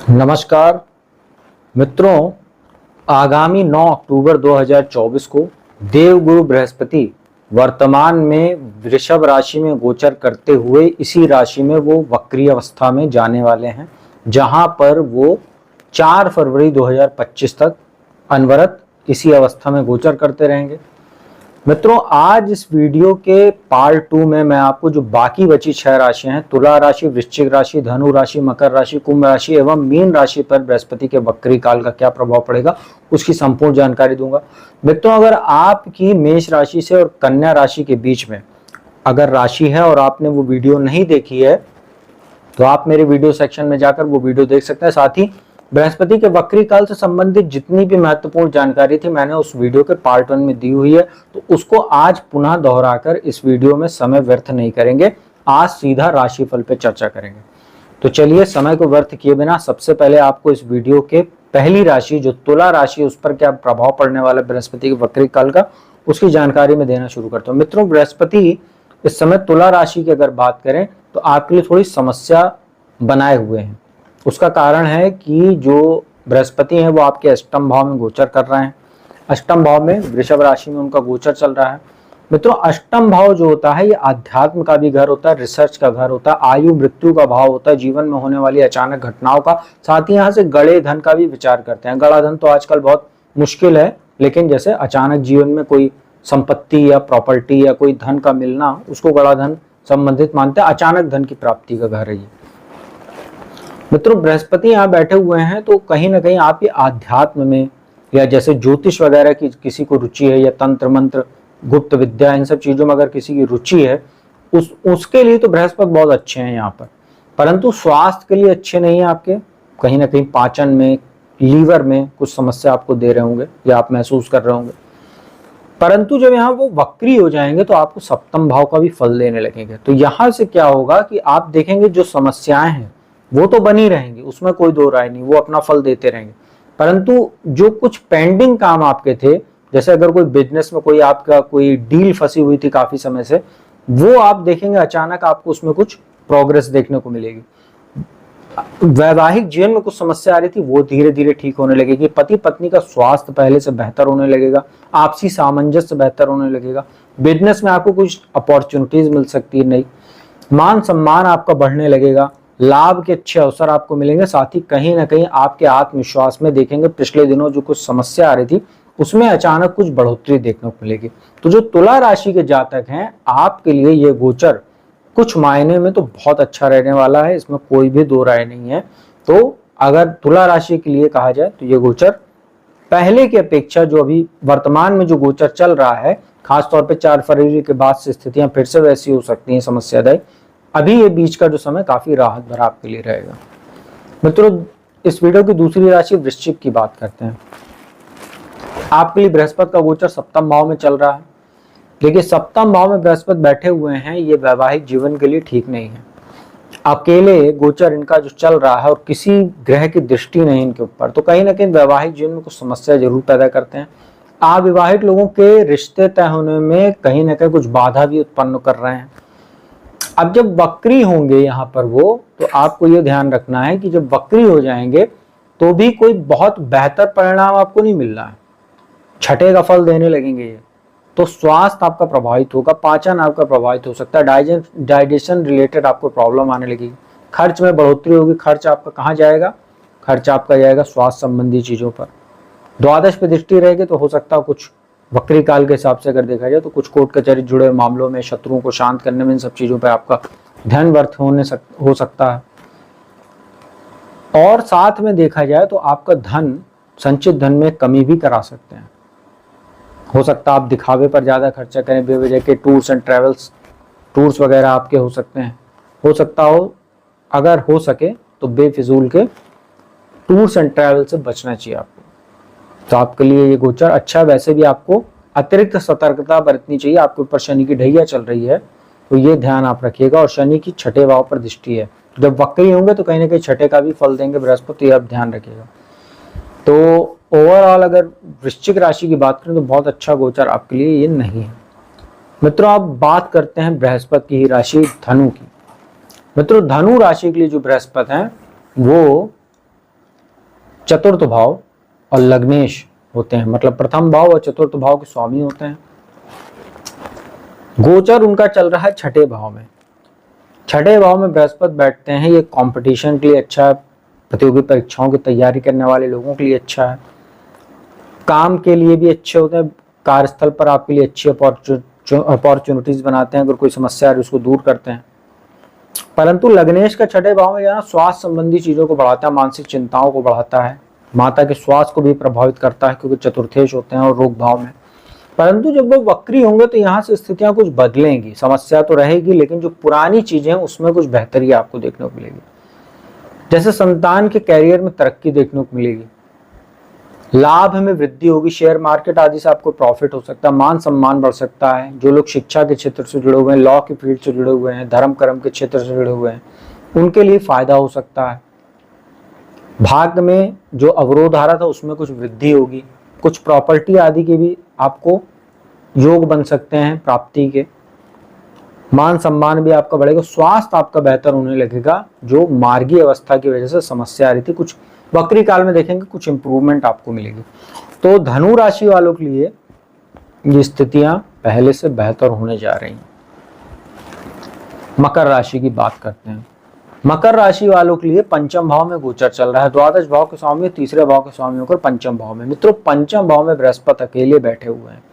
नमस्कार मित्रों, आगामी 9 अक्टूबर 2024 को देवगुरु बृहस्पति वर्तमान में वृषभ राशि में गोचर करते हुए इसी राशि में वो वक्री अवस्था में जाने वाले हैं, जहां पर वो 4 फरवरी 2025 तक अनवरत इसी अवस्था में गोचर करते रहेंगे। मित्रों, आज इस वीडियो के पार्ट 2 में मैं आपको जो बाकी बची 6 राशियां हैं, तुला राशि, वृश्चिक राशि, धनु राशि, मकर राशि, कुंभ राशि एवं मीन राशि पर बृहस्पति के वक्री काल का क्या प्रभाव पड़ेगा, उसकी संपूर्ण जानकारी दूंगा। मित्रों, अगर आपकी मेष राशि से और कन्या राशि के बीच में अगर राशि है और आपने वो वीडियो नहीं देखी है तो आप मेरे वीडियो सेक्शन में जाकर वो वीडियो देख सकते हैं। साथ ही बृहस्पति के वक्री काल से संबंधित जितनी भी महत्वपूर्ण जानकारी थी मैंने उस वीडियो के पार्ट 1 में दी हुई है, तो उसको आज पुनः दोहराकर इस वीडियो में समय व्यर्थ नहीं करेंगे। आज सीधा राशिफल पे चर्चा करेंगे। तो चलिए, समय को व्यर्थ किए बिना सबसे पहले आपको इस वीडियो के पहली राशि जो तुला राशि उस पर क्या प्रभाव पड़ने वाला बृहस्पति के वक्री काल का, उसकी जानकारी में देना शुरू करता हूँ। मित्रों, बृहस्पति इस समय तुला राशि की अगर बात करें तो आपके लिए थोड़ी समस्या बनाए हुए हैं। उसका कारण है कि जो बृहस्पति हैं वो आपके अष्टम भाव में गोचर कर रहे हैं। अष्टम भाव में वृषभ राशि में उनका गोचर चल रहा है। मित्रों, अष्टम भाव जो होता है ये आध्यात्म का भी घर होता है, रिसर्च का घर होता है, आयु मृत्यु का भाव होता है, जीवन में होने वाली अचानक घटनाओं का, साथ ही यहाँ से गड़े धन का भी विचार करते हैं। गड़ा धन तो आजकल बहुत मुश्किल है, लेकिन जैसे अचानक जीवन में कोई संपत्ति या प्रॉपर्टी या कोई धन का मिलना, उसको गड़ा धन संबंधित मानते हैं। अचानक धन की प्राप्ति का घर है ये। मित्रों, बृहस्पति यहाँ बैठे हुए हैं तो कहीं ना कहीं आपके आध्यात्म में या जैसे ज्योतिष वगैरह की किसी को रुचि है या तंत्र मंत्र गुप्त विद्या, इन सब चीजों में अगर किसी की रुचि है उसके लिए तो बृहस्पति बहुत अच्छे हैं यहाँ पर। परंतु स्वास्थ्य के लिए अच्छे नहीं है आपके। कहीं ना कहीं पाचन में, लीवर में कुछ समस्या आपको दे रहे होंगे या आप महसूस कर रहे होंगे। परंतु जब यहाँ वो वक्री हो जाएंगे तो आपको सप्तम भाव का भी फल देने लगेंगे। तो यहाँ से क्या होगा कि आप देखेंगे जो समस्याएं हैं वो तो बनी रहेंगी, उसमें कोई दो राय नहीं, वो अपना फल देते रहेंगे। परंतु जो कुछ पेंडिंग काम आपके थे, जैसे अगर कोई बिजनेस में कोई आपका कोई डील फंसी हुई थी काफी समय से, वो आप देखेंगे अचानक आपको उसमें कुछ प्रोग्रेस देखने को मिलेगी। वैवाहिक जीवन में कुछ समस्या आ रही थी वो धीरे धीरे ठीक होने लगेगी। पति पत्नी का स्वास्थ्य पहले से बेहतर होने लगेगा, आपसी सामंजस्य बेहतर होने लगेगा। बिजनेस में आपको कुछ अपॉर्चुनिटीज मिल सकती है, नई मान सम्मान आपका बढ़ने लगेगा, लाभ के अच्छे अवसर आपको मिलेंगे। साथ ही कहीं ना कहीं आपके आत्मविश्वास में देखेंगे पिछले दिनों जो कुछ समस्या आ रही थी उसमें अचानक कुछ बढ़ोतरी देखने को मिलेगी। तो जो तुला राशि के जातक हैं, आपके लिए ये गोचर कुछ मायने में तो बहुत अच्छा रहने वाला है, इसमें कोई भी दो राय नहीं है। तो अगर तुला राशि के लिए कहा जाए तो ये गोचर पहले की अपेक्षा जो अभी वर्तमान में जो गोचर चल रहा है, खासतौर पर 4 फरवरी के बाद से स्थितियां फिर से वैसी हो सकती हैं समस्यादायक। अभी ये बीच का जो समय काफी राहत भरा आपके लिए रहेगा। मित्रों, इस वीडियो की दूसरी राशि वृश्चिक की बात करते हैं। आपके लिए बृहस्पति का गोचर सप्तम भाव में चल रहा है। देखिए, सप्तम भाव में बृहस्पति बैठे हुए हैं, ये वैवाहिक जीवन के लिए ठीक नहीं है। अकेले गोचर इनका जो चल रहा है और किसी ग्रह की दृष्टि नहीं इनके ऊपर, तो कहीं ना कहीं वैवाहिक जीवन में कुछ समस्या जरूर पैदा करते हैं। अविवाहित लोगों के रिश्ते तय होने में कहीं ना कहीं कुछ बाधा भी उत्पन्न कर रहे हैं। अब जब वक्री होंगे यहाँ पर वो, तो आपको ये ध्यान रखना है कि जब वक्री हो जाएंगे तो भी कोई बहुत बेहतर परिणाम आपको नहीं मिल रहा है। छठे का फल देने लगेंगे ये, तो स्वास्थ्य आपका प्रभावित होगा, पाचन आपका प्रभावित हो सकता है, डाइजेशन रिलेटेड आपको प्रॉब्लम आने लगेगी, खर्च में बढ़ोतरी होगी। खर्च आपका कहाँ जाएगा? खर्च आपका जाएगा स्वास्थ्य संबंधी चीजों पर। द्वादश पे दृष्टि रहेगी तो हो सकता है कुछ वक्री काल के हिसाब से अगर देखा जाए तो कुछ कोर्ट कचहरी जुड़े मामलों में, शत्रुओं को शांत करने में, इन सब चीजों पर आपका ध्यान व्यर्थ हो सकता है। और साथ में देखा जाए तो आपका धन, संचित धन में कमी भी करा सकते हैं। हो सकता है आप दिखावे पर ज्यादा खर्चा करें, बेवजह के टूर्स एंड ट्रेवल्स, टूर्स वगैरह आपके हो सकते हैं। हो सकता हो, अगर हो सके तो बेफिजूल के टूर्स एंड ट्रैवल से बचना चाहिए आपको। तो आपके लिए ये गोचर अच्छा है। वैसे भी आपको अतिरिक्त सतर्कता बरतनी चाहिए। आपके ऊपर शनि की ढैया चल रही है तो ये ध्यान आप रखिएगा। और शनि की छठे भाव पर दृष्टि है, जब वक्री होंगे तो कहीं ना कहीं छठे का भी फल देंगे बृहस्पति, आप ध्यान रखिएगा। तो ओवरऑल अगर वृश्चिक राशि की बात करें तो बहुत अच्छा गोचर आपके लिए ये नहीं है। मित्रों, आप बात करते हैं बृहस्पति की ही राशि धनु की। मित्रों, धनु राशि के लिए जो बृहस्पति हैं वो चतुर्थ भाव और लग्नेश होते हैं, मतलब प्रथम भाव और चतुर्थ भाव के स्वामी होते हैं। गोचर उनका चल रहा है छठे भाव में। छठे भाव में बृहस्पति बैठते हैं, ये कंपटीशन के लिए अच्छा है, प्रतियोगी परीक्षाओं की तैयारी करने वाले लोगों के लिए अच्छा है, काम के लिए भी अच्छे होते हैं, कार्यस्थल पर आपके लिए अच्छी अपॉर्चुनिटीज बनाते हैं, अगर कोई समस्या है उसको दूर करते हैं। परंतु लग्नेश का छठे भाव में जाना स्वास्थ्य संबंधी चीजों को बढ़ाता है, मानसिक चिंताओं को बढ़ाता है, माता के स्वास्थ्य को भी प्रभावित करता है क्योंकि चतुर्थेश होते हैं और रोग भाव में। परंतु जब वो वक्री होंगे तो यहाँ से स्थितियां कुछ बदलेंगी, समस्या तो रहेगी लेकिन जो पुरानी चीजें हैं उसमें कुछ बेहतरी आपको देखने को मिलेगी। जैसे संतान के कैरियर में तरक्की देखने को मिलेगी, लाभ में वृद्धि होगी, शेयर मार्केट आदि से आपको प्रॉफिट हो सकता है, मान सम्मान बढ़ सकता है। जो लोग शिक्षा के क्षेत्र से जुड़े हुए हैं, लॉ की फील्ड से जुड़े हुए हैं, धर्म कर्म के क्षेत्र से जुड़े हुए हैं, उनके लिए फायदा हो सकता है। भाग्य में जो अवरोध आ रहा था उसमें कुछ वृद्धि होगी, कुछ प्रॉपर्टी आदि के भी आपको योग बन सकते हैं प्राप्ति के, मान सम्मान भी आपका बढ़ेगा, स्वास्थ्य आपका बेहतर होने लगेगा। जो मार्गीय अवस्था की वजह से समस्या आ रही थी, कुछ वक्री काल में देखेंगे कुछ इंप्रूवमेंट आपको मिलेगी। तो धनु राशि वालों के लिए ये स्थितियां पहले से बेहतर होने जा रही हैं। मकर राशि की बात करते हैं। मकर राशि वालों के लिए पंचम भाव में गोचर चल रहा है, द्वादश भाव के स्वामी तीसरे भाव के स्वामी होकर पंचम भाव में। मित्रों, पंचम भाव में बृहस्पति अकेले बैठे हुए हैं।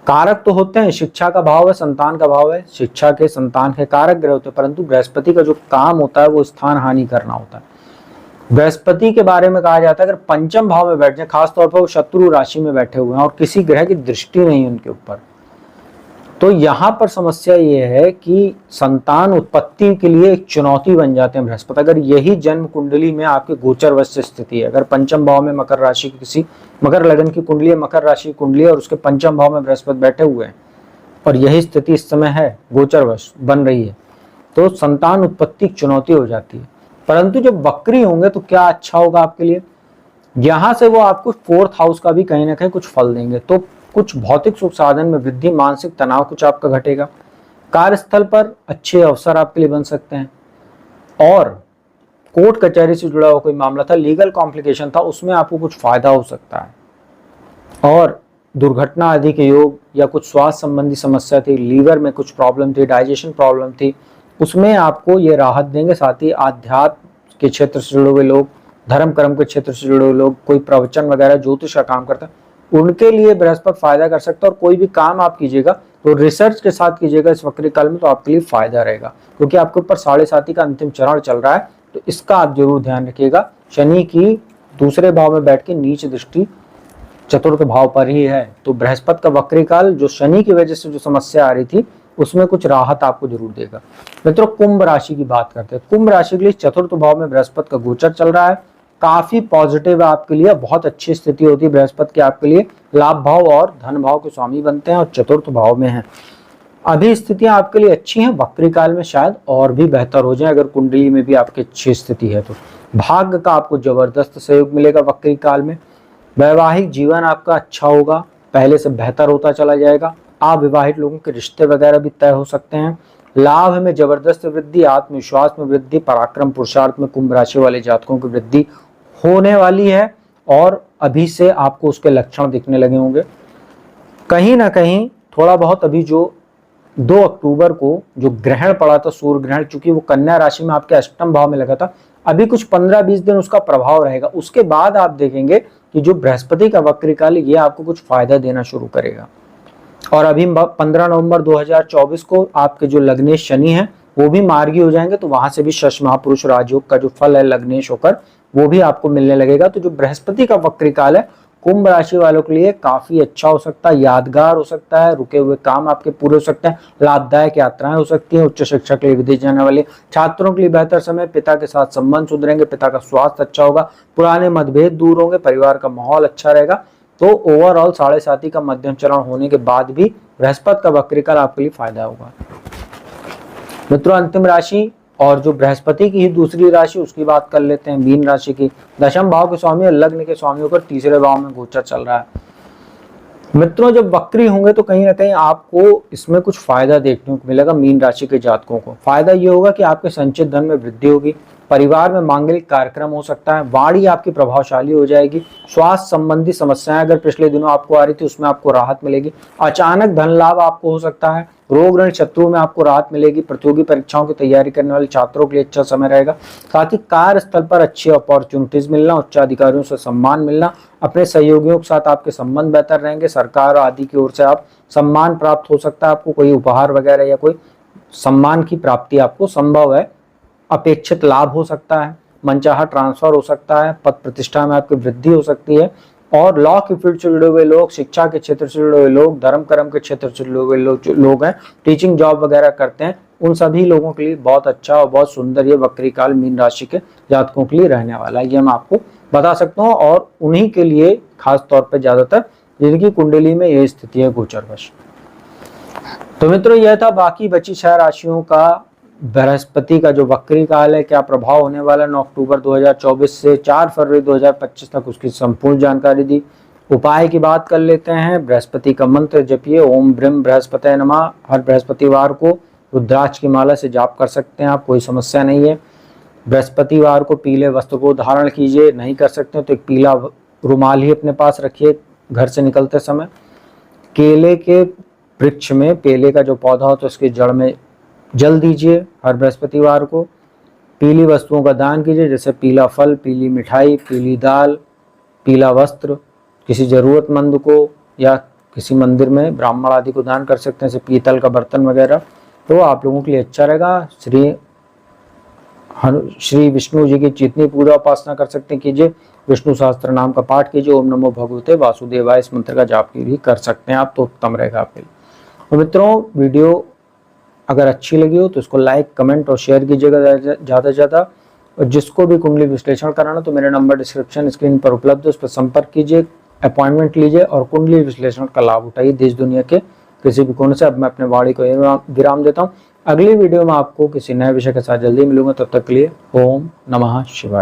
कारक तो होते हैं, शिक्षा का भाव है, संतान का भाव है, शिक्षा के संतान के कारक ग्रह होते हैं, परंतु बृहस्पति का जो काम होता है वो स्थान हानि करना होता है। बृहस्पति के बारे में कहा जाता है अगर पंचम भाव में बैठ जाए, खासतौर पर वो शत्रु राशि में बैठे हुए हैं और किसी ग्रह की दृष्टि नहीं उनके ऊपर, तो यहाँ पर समस्या ये है कि संतान उत्पत्ति के लिए एक चुनौती बन जाते हैं बृहस्पति। अगर यही जन्म कुंडली में आपके गोचरवश स्थिति है, अगर पंचम भाव में मकर राशि की किसी मकर लगन की कुंडली है, मकर राशि की कुंडली है और उसके पंचम भाव में बृहस्पति बैठे हुए हैं और यही स्थिति इस समय है, गोचरवश बन रही है, तो संतान उत्पत्ति की चुनौती हो जाती है। परंतु जब वक्री होंगे तो क्या अच्छा होगा आपके लिए, यहाँ से वो आपको फोर्थ हाउस का भी कहीं ना कहीं कुछ फल देंगे। तो कुछ भौतिक सुख साधन में वृद्धि, मानसिक तनाव कुछ आपका घटेगा, कार्यस्थल पर अच्छे अवसर आपके लिए बन सकते हैं, और कोर्ट कचहरी से जुड़ा हुआ कोई मामला था, लीगल कॉम्प्लिकेशन था, उसमें आपको कुछ फायदा हो सकता है। और दुर्घटना आदि के योग या कुछ स्वास्थ्य संबंधी समस्या थी, लीवर में कुछ प्रॉब्लम थी, डाइजेशन प्रॉब्लम थी, उसमें आपको ये राहत देंगे। साथ ही आध्यात्म के क्षेत्र से जुड़े हुए लोग, धर्म कर्म के क्षेत्र से जुड़े हुए लोग, कोई प्रवचन वगैरह ज्योतिष का काम करता है, उनके लिए बृहस्पति फायदा कर सकता है। और कोई भी काम आप कीजिएगा तो रिसर्च के साथ कीजिएगा इस वक्री काल में, तो आपके लिए फायदा रहेगा, क्योंकि आपके ऊपर 7.5 का अंतिम चरण चल रहा है, तो इसका आप जरूर ध्यान रखिएगा। शनि की दूसरे भाव में बैठ के नीच दृष्टि चतुर्थ भाव पर ही है, तो बृहस्पति का वक्री काल जो शनि की वजह से जो समस्या आ रही थी उसमें कुछ राहत आपको जरूर देगा। मित्रों, कुंभ राशि की बात करते हैं। कुंभ राशि के लिए चतुर्थ भाव में बृहस्पति का गोचर चल रहा है, काफी पॉजिटिव है आपके लिए, बहुत अच्छी स्थिति होती है बृहस्पति की आपके लिए, लाभ भाव और धन भाव के स्वामी बनते हैं और चतुर्थ भाव में हैं। अभी स्थितियां आपके लिए अच्छी हैं, वक्री काल में शायद और भी बेहतर हो जाए, अगर कुंडली में भी आपकी अच्छी स्थिति है तो। भाग्य का आपको जबरदस्त सहयोग मिलेगा वक्री काल में, वैवाहिक जीवन आपका अच्छा होगा, पहले से बेहतर होता चला जाएगा, अविवाहित लोगों के रिश्ते वगैरह भी तय हो सकते हैं, लाभ में जबरदस्त वृद्धि, आत्मविश्वास में वृद्धि, पराक्रम पुरुषार्थ में कुंभ राशि वाले जातकों की वृद्धि होने वाली है और अभी से आपको उसके लक्षण दिखने लगे होंगे। कहीं ना कहीं थोड़ा बहुत अभी जो 2 अक्टूबर को जो ग्रहण पड़ा था, सूर्य ग्रहण, चूंकि वो कन्या राशि में आपके अष्टम भाव में लगा था, अभी कुछ 15-20 दिन उसका प्रभाव रहेगा। उसके बाद आप देखेंगे कि जो बृहस्पति का वक्री काल ये आपको कुछ फायदा देना शुरू करेगा। और अभी 15 नवंबर 2024 को आपके जो लग्नेश शनि है वो भी मार्गी हो जाएंगे, तो वहां से भी शश महापुरुष राजयोग का जो फल है लग्नेश होकर वो भी आपको मिलने लगेगा। तो जो बृहस्पति का वक्री काल है कुंभ राशि वालों के लिए काफी अच्छा हो सकता है, यादगार हो सकता है, रुके हुए काम आपके पूरे हो सकते हैं, लाभदायक यात्राएं हो सकती हैं, उच्च शिक्षा के लिए विदेश जाने वाले छात्रों के लिए बेहतर समय, पिता के साथ संबंध सुधरेंगे, पिता का स्वास्थ्य अच्छा होगा, पुराने मतभेद दूर होंगे, परिवार का माहौल अच्छा रहेगा। तो ओवरऑल 7.5 का मध्यम चरण होने के बाद भी बृहस्पति का वक्री काल आपके लिए फायदा होगा। मित्रों, अंतिम राशि और जो बृहस्पति की ही दूसरी राशि उसकी बात कर लेते हैं, मीन राशि की। दशम भाव के स्वामी और लग्न के स्वामी होकर तीसरे भाव में गोचर चल रहा है। मित्रों जब वक्री होंगे तो कहीं ना कहीं आपको इसमें कुछ फायदा देखने को मिलेगा। मीन राशि के जातकों को फायदा ये होगा कि आपके संचित धन में वृद्धि होगी, परिवार में मांगलिक कार्यक्रम हो सकता है, वाणी आपकी प्रभावशाली हो जाएगी, स्वास्थ्य संबंधी समस्याएं अगर पिछले दिनों आपको आ रही थी उसमें आपको राहत मिलेगी, अचानक धन लाभ आपको हो सकता है, रोग ऋण शत्रु में आपको राहत मिलेगी, प्रतियोगी परीक्षाओं की तैयारी करने वाले छात्रों के लिए अच्छा समय रहेगा, साथ ही कार्यस्थल पर अच्छी अपॉर्चुनिटीज मिलना, उच्च अधिकारियों से सम्मान मिलना, अपने सहयोगियों के साथ आपके संबंध बेहतर रहेंगे, सरकार आदि की ओर से आप सम्मान प्राप्त हो सकता है, आपको कोई उपहार वगैरह या कोई सम्मान की प्राप्ति आपको संभव है, अपेक्षित लाभ हो सकता है, मनचाहा ट्रांसफर हो सकता है, पद प्रतिष्ठा में आपकी वृद्धि हो सकती है, और लॉ के फील्ड से जुड़े हुए लोग, शिक्षा के क्षेत्र से जुड़े हुए लोग, धर्म कर्म के क्षेत्र से जुड़े हुए लोग हैं, टीचिंग जॉब वगैरह करते हैं, उन सभी लोगों के लिए बहुत अच्छा और बहुत सुंदर ये वक्री काल मीन राशि के जातकों के लिए रहने वाला है, ये मैं आपको बता सकता हूँ। और उन्हीं के लिए खास तौर पर ज्यादातर जिनकी कुंडली में ये स्थिति है गोचरवश। तो मित्रों यह था बाकी बची 6 राशियों का बृहस्पति का जो वक्री काल है, क्या प्रभाव होने वाला 9 अक्टूबर 2024 से 4 फरवरी 2025 तक, उसकी संपूर्ण जानकारी दी। उपाय की बात कर लेते हैं। बृहस्पति का मंत्र जपिए, ओम ब्रह्म बृहस्पति नमः। हर बृहस्पतिवार को रुद्राक्ष की माला से जाप कर सकते हैं आप, कोई समस्या नहीं है। बृहस्पतिवार को पीले वस्त्र को धारण कीजिए, नहीं कर सकते तो एक पीला रुमाल ही अपने पास रखिए घर से निकलते समय। केले के वृक्ष में केले का जो पौधा हो तो उसकी जड़ में जल दीजिए हर बृहस्पतिवार को। पीली वस्तुओं का दान कीजिए, जैसे पीला फल, पीली मिठाई, पीली दाल, पीला वस्त्र किसी जरूरतमंद को या किसी मंदिर में ब्राह्मण आदि को दान कर सकते हैं, जैसे पीतल का बर्तन वगैरह, तो आप लोगों के लिए अच्छा रहेगा। श्री विष्णु जी की जितनी पूजा उपासना कर सकते हैं कीजिए, विष्णु सहस्त्र नाम का पाठ कीजिए, ओम नमो भगवते वासुदेवाय इस मंत्र का जाप भी कर सकते हैं आप, तो उत्तम रहेगा आपके लिए। तो मित्रों वीडियो अगर अच्छी लगी हो तो इसको लाइक, कमेंट और शेयर कीजिएगा ज़्यादा से ज़्यादा। और जिसको भी कुंडली विश्लेषण कराना तो मेरा नंबर डिस्क्रिप्शन स्क्रीन पर उपलब्ध है, उस पर संपर्क कीजिए, अपॉइंटमेंट लीजिए और कुंडली विश्लेषण का लाभ उठाइए देश दुनिया के किसी भी कोने से। अब मैं अपने वाणी को विराम देता हूँ। अगली वीडियो में आपको किसी नए विषय के साथ जल्दी मिलूंगा, तब तक के लिए ओम नमः शिवाय।